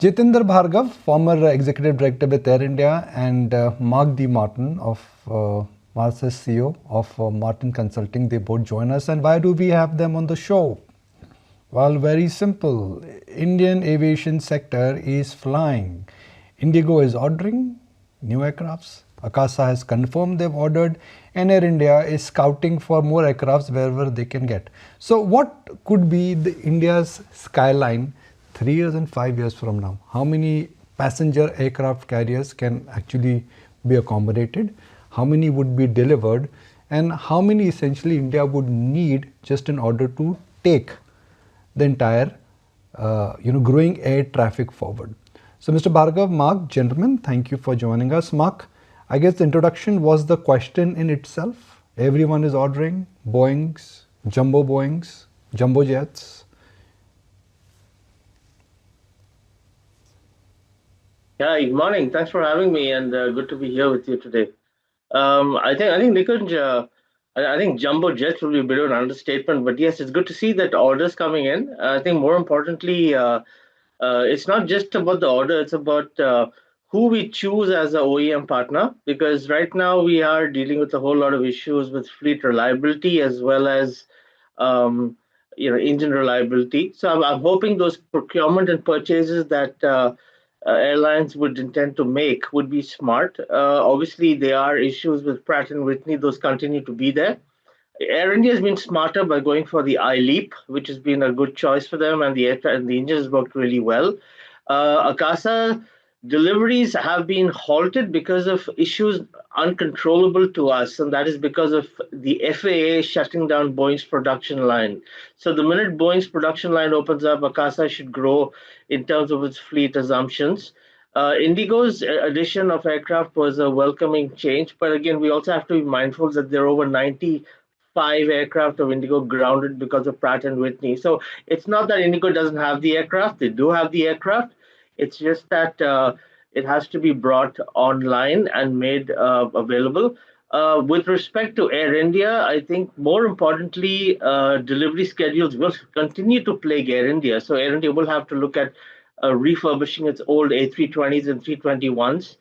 Jitendra Bhargav, former executive director with Air India, and Mark D. Martin of Marcus CEO of Martin Consulting, they both join us. And why do we have them on the show? Well, very simple. Indian aviation sector is flying. Indigo is ordering new aircrafts. Akasa has confirmed they've ordered, and Air India is scouting for more aircrafts wherever they can get. So what could be the India's skyline 3 years and 5 years from now? How many passenger aircraft carriers can actually be accommodated? How many would be delivered? And how many essentially India would need just in order to take the entire growing air traffic forward? So Mr. Bhargav, Mark, gentlemen, thank you for joining us. Mark, I guess the introduction was the question in itself. Everyone is ordering Boeings, jumbo jets. Yeah, good morning. Thanks for having me, and good to be here with you today. I think Nikunj, I think jumbo jets will be a bit of an understatement, but yes, it's good to see that orders coming in. I think more importantly, it's not just about the order; it's about who we choose as an OEM partner. Because right now we are dealing with a whole lot of issues with fleet reliability as well as engine reliability. So I'm hoping those procurement and purchases that airlines would intend to make would be smart. Obviously, there are issues with Pratt and Whitney; those continue to be there. Air India has been smarter by going for the iLeap, which has been a good choice for them, and the engine has worked really well. Akasa deliveries have been halted because of issues uncontrollable to us, and that is because of the FAA shutting down Boeing's production line. So the minute Boeing's production line opens up, Akasa should grow in terms of its fleet assumptions. Indigo's addition of aircraft was a welcoming change, but again, we also have to be mindful that there are over 95 aircraft of Indigo grounded because of Pratt and Whitney. So it's not that Indigo doesn't have the aircraft; they do have the aircraft. It's just that it has to be brought online and made available. With respect to Air India, I think more importantly, delivery schedules will continue to plague Air India. So Air India will have to look at refurbishing its old A320s and 321s.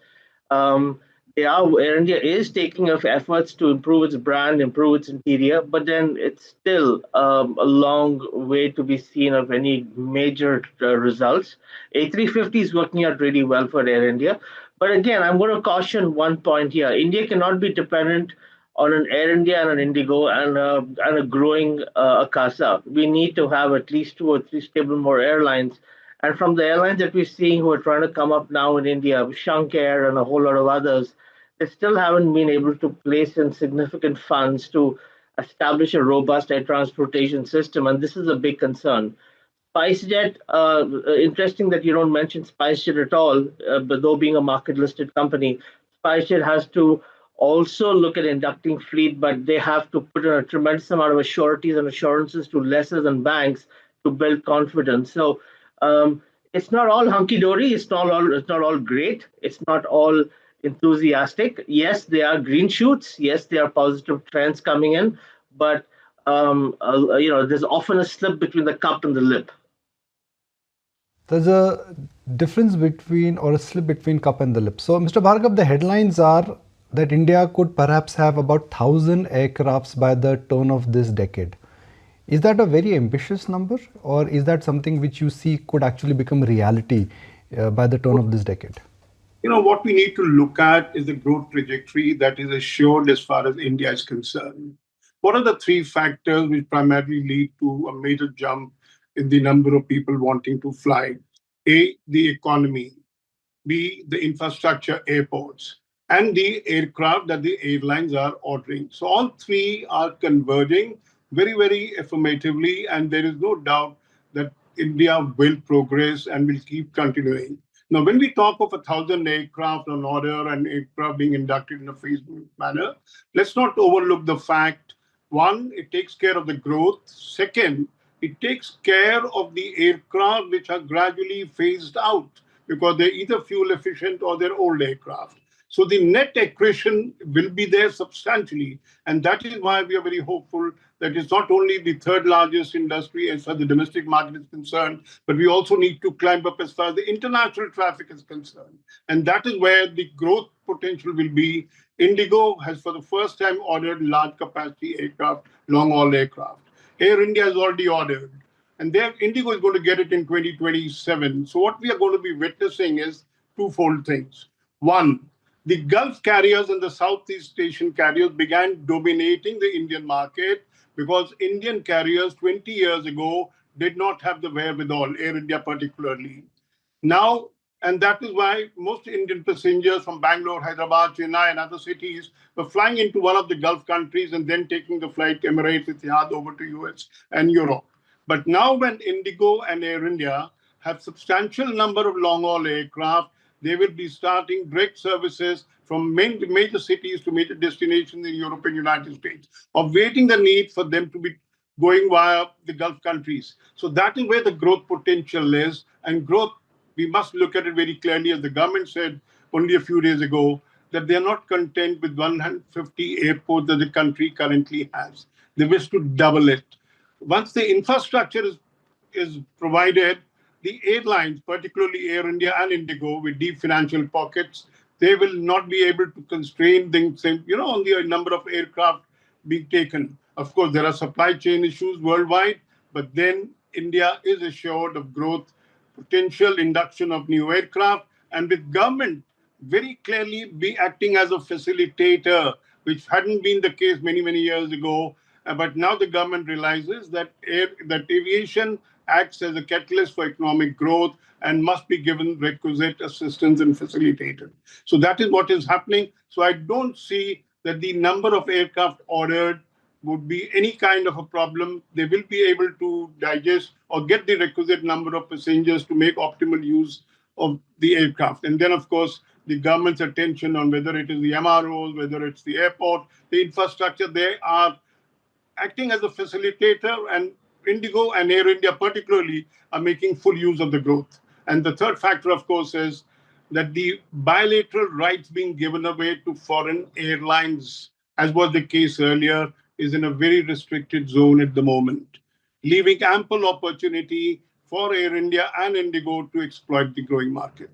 Air India is taking of efforts to improve its brand, improve its interior, but then it's still a long way to be seen of any major results. A350 is working out really well for Air India. But again, I'm going to caution one point here. India cannot be dependent on an Air India and an Indigo and a growing Akasa. We need to have at least 2 or 3 stable more airlines. And from the airlines that we're seeing who are trying to come up now in India, Shank Air and a whole lot of others, they still haven't been able to place in significant funds to establish a robust air transportation system. And this is a big concern. SpiceJet, interesting that you don't mention SpiceJet at all, but though being a market listed company, SpiceJet has to also look at inducting fleet, but they have to put in a tremendous amount of sureties and assurances to lessors and banks to build confidence. So it's not all hunky dory. It's not all great. It's not all enthusiastic. Yes, there are green shoots. Yes, there are positive trends coming in, but there's often a slip between the cup and the lip. There's a difference between, or a slip between cup and the lip. So Mr. Bhargav, the headlines are that India could perhaps have about 1,000 aircrafts by the turn of this decade. Is that a very ambitious number, or is that something which you see could actually become reality by the turn of this decade? What we need to look at is the growth trajectory that is assured as far as India is concerned. What are the 3 factors which primarily lead to a major jump in the number of people wanting to fly? A, the economy. B, the infrastructure, airports, and the aircraft that the airlines are ordering. So all 3 are converging very, very affirmatively, and there is no doubt that India will progress and will keep continuing. Now, when we talk of 1,000 aircraft on order and aircraft being inducted in a phased manner, let's not overlook the fact, one, it takes care of the growth. Second, it takes care of the aircraft which are gradually phased out because they're either fuel efficient or they're old aircraft. So the net accretion will be there substantially. And that is why we are very hopeful that it's not only the third largest industry as far as the domestic market is concerned, but we also need to climb up as far as the international traffic is concerned. And that is where the growth potential will be. Indigo has for the first time ordered large capacity aircraft, long haul aircraft. Air India has already ordered. And there, Indigo is going to get it in 2027. So what we are going to be witnessing is twofold things. One, the Gulf carriers and the Southeast Asian carriers began dominating the Indian market because Indian carriers 20 years ago did not have the wherewithal, Air India particularly. Now, and that is why most Indian passengers from Bangalore, Hyderabad, Chennai, and other cities were flying into one of the Gulf countries and then taking the flight Emirates, Etihad over to US and Europe. But now when Indigo and Air India have substantial number of long-haul aircraft, they will be starting direct services from major cities to major destinations in Europe and United States, obviating the need for them to be going via the Gulf countries. So that is where the growth potential is. And growth, we must look at it very clearly, as the government said only a few days ago, that they are not content with 150 airports that the country currently has. They wish to double it. Once the infrastructure is provided, the airlines, particularly Air India and Indigo, with deep financial pockets, they will not be able to constrain things, on the number of aircraft being taken. Of course, there are supply chain issues worldwide, but then India is assured of growth, potential induction of new aircraft, and with government very clearly be acting as a facilitator, which hadn't been the case many, many years ago. But now the government realizes that aviation acts as a catalyst for economic growth and must be given requisite assistance and facilitated. So that is what is happening. So I don't see that the number of aircraft ordered would be any kind of a problem. They will be able to digest or get the requisite number of passengers to make optimal use of the aircraft. And then, of course, the government's attention on whether it is the MROs, whether it's the airport, the infrastructure, they are acting as a facilitator, and Indigo and Air India particularly are making full use of the growth. And the third factor, of course, is that the bilateral rights being given away to foreign airlines, as was the case earlier, is in a very restricted zone at the moment, leaving ample opportunity for Air India and Indigo to exploit the growing market.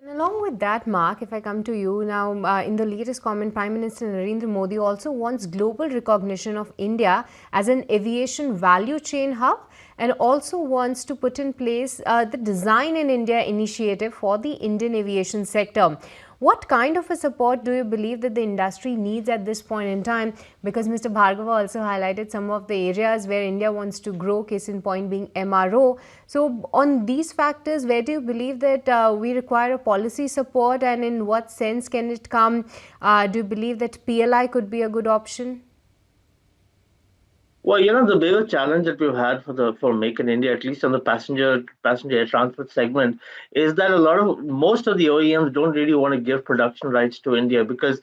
And along with that, Mark, if I come to you now, in the latest comment, Prime Minister Narendra Modi also wants global recognition of India as an aviation value chain hub, and also wants to put in place the Design in India initiative for the Indian aviation sector. What kind of a support do you believe that the industry needs at this point in time? Because Mr. Bhargava also highlighted some of the areas where India wants to grow, case in point being MRO. So on these factors, where do you believe that we require a policy support, and in what sense can it come? Do you believe that PLI could be a good option? Well, the bigger challenge that we've had for Make in India, at least on the passenger air transport segment, is that most of the OEMs don't really want to give production rights to India, because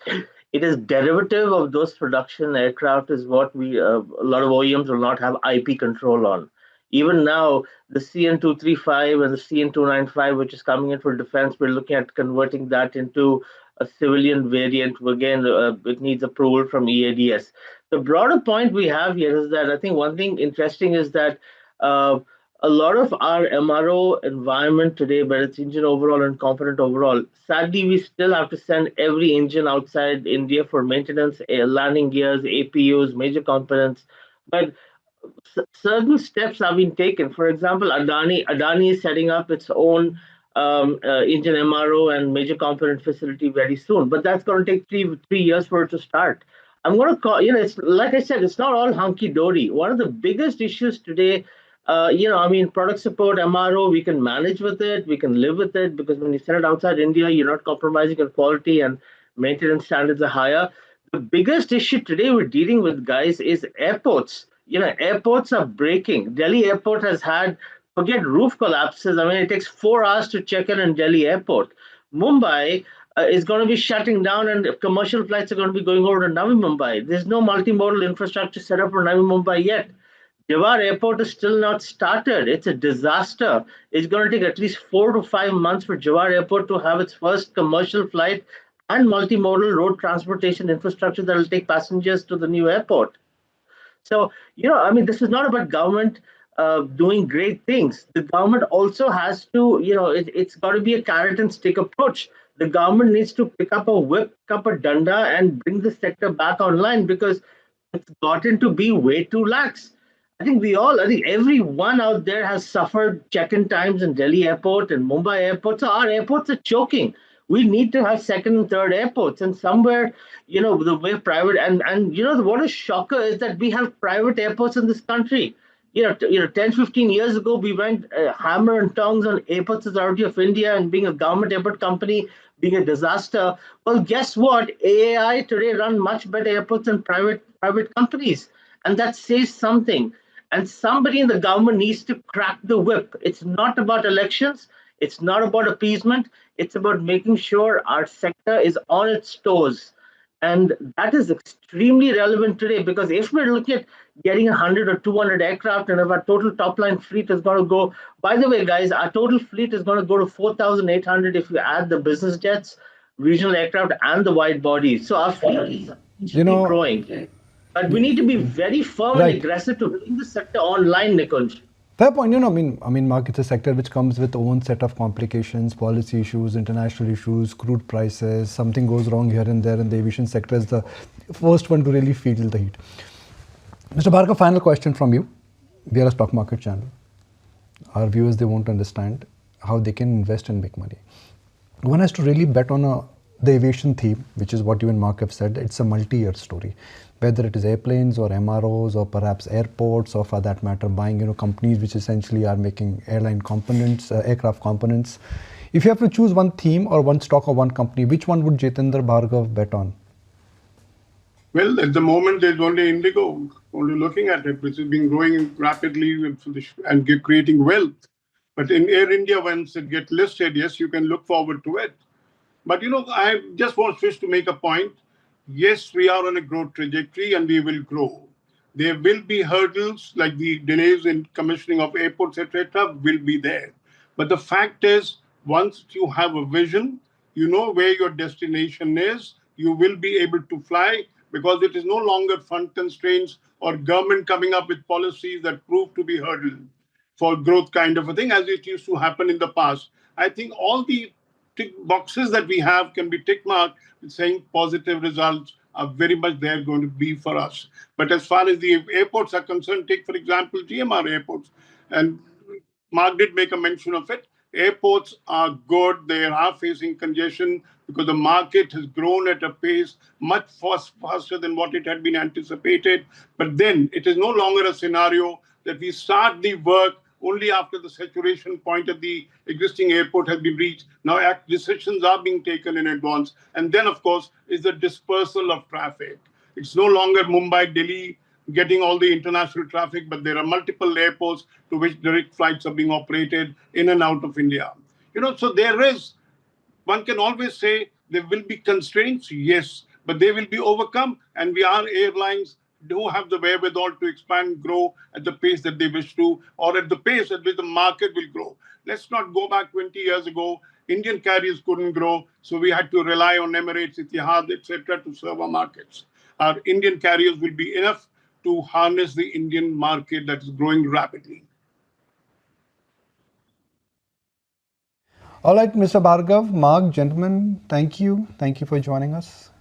it is derivative of those production aircraft is what a lot of OEMs will not have IP control on. Even now, the CN235 and the CN295, which is coming in for defense, we're looking at converting that into a civilian variant. Again, it needs approval from EADS. The broader point we have here is that I think one thing interesting is that a lot of our MRO environment today, whether it's engine overall and component overall, sadly, we still have to send every engine outside India for maintenance, landing gears, APUs, major components. But certain steps have been taken. For example, Adani is setting up its own engine MRO and major component facility very soon. But that's going to take three years for it to start. I'm going to call, it's like I said, it's not all hunky-dory. One of the biggest issues today, product support, MRO, we can manage with it, we can live with it, because when you send it outside India, you're not compromising on quality and maintenance standards are higher. The biggest issue today we're dealing with, guys, is airports. Airports are breaking. Delhi airport has had, forget roof collapses. I mean, it takes 4 hours to check in Delhi airport. Mumbai is going to be shutting down, and commercial flights are going to be going over to Navi Mumbai. There's no multimodal infrastructure set up for Navi Mumbai yet. Jawar Airport is still not started. It's a disaster. It's going to take at least 4 to 5 months for Jawar Airport to have its first commercial flight and multimodal road transportation infrastructure that will take passengers to the new airport. So, I mean, this is not about government doing great things. The government also has to, it's got to be a carrot and stick approach. The government needs to pick up a whip, pick up a danda, and bring the sector back online because it's gotten to be way too lax. I think everyone out there has suffered check-in times in Delhi airport and Mumbai airport. So our airports are choking. We need to have second and third airports, and somewhere, the way private and what a shocker is that we have private airports in this country. 10, 15 years ago, we went hammer and tongs on Airports Authority of India and being a government airport company being a disaster. Well, guess what? AAI today run much better airports than private companies, and that says something. And somebody in the government needs to crack the whip. It's not about elections. It's not about appeasement. It's about making sure our sector is on its toes. And that is extremely relevant today because if we're looking at getting 100 or 200 aircraft and if our total top line fleet is going to go, by the way, guys, our total fleet is going to go to 4,800 if you add the business jets, regional aircraft, and the wide bodies. So our fleet is growing. But we need to be very firm and aggressive to bring the sector online, Nikunj. Fair point. I mean, Mark, it's a sector which comes with own set of complications, policy issues, international issues, crude prices. Something goes wrong here and there, and the aviation sector is the first one to really feel the heat. Mr. Bhargav, final question from you. We are a stock market channel. Our viewers, they want to understand how they can invest and make money. One has to really bet on the aviation theme, which is what you and Mark have said. It's a multi-year story. Whether it is airplanes or MROs or perhaps airports or for that matter buying companies which essentially are making airline components, aircraft components. If you have to choose one theme or one stock or one company, which one would Jitendra Bhargav bet on? Well, at the moment, there's only Indigo, only looking at it, which has been growing rapidly and creating wealth. But in Air India, once it gets listed, yes, you can look forward to it. But, I just want to make a point. Yes, we are on a growth trajectory and we will grow. There will be hurdles like the delays in commissioning of airports, etc., will be there. But the fact is, once you have a vision, you know where your destination is, you will be able to fly because it is no longer fund constraints or government coming up with policies that prove to be hurdle for growth kind of a thing, as it used to happen in the past. I think all the tick boxes that we have can be tick marked with saying positive results are very much there going to be for us. But as far as the airports are concerned, take, for example, GMR airports. And Mark did make a mention of it. Airports are good. They are facing congestion because the market has grown at a pace much faster than what it had been anticipated. But then it is no longer a scenario that we start the work only after the saturation point at the existing airport has been reached. Now decisions are being taken in advance. And then, of course, is the dispersal of traffic. It's no longer Mumbai, Delhi getting all the international traffic, but there are multiple airports to which direct flights are being operated in and out of India. So one can always say there will be constraints, yes, but they will be overcome. And our airlines do have the wherewithal to expand, grow at the pace that they wish to, or at the pace at which the market will grow. Let's not go back 20 years ago. Indian carriers couldn't grow, so we had to rely on Emirates, Etihad, etc. to serve our markets. Our Indian carriers will be enough to harness the Indian market that is growing rapidly. All right, Mr. Bhargav, Mark, gentlemen, thank you. Thank you for joining us.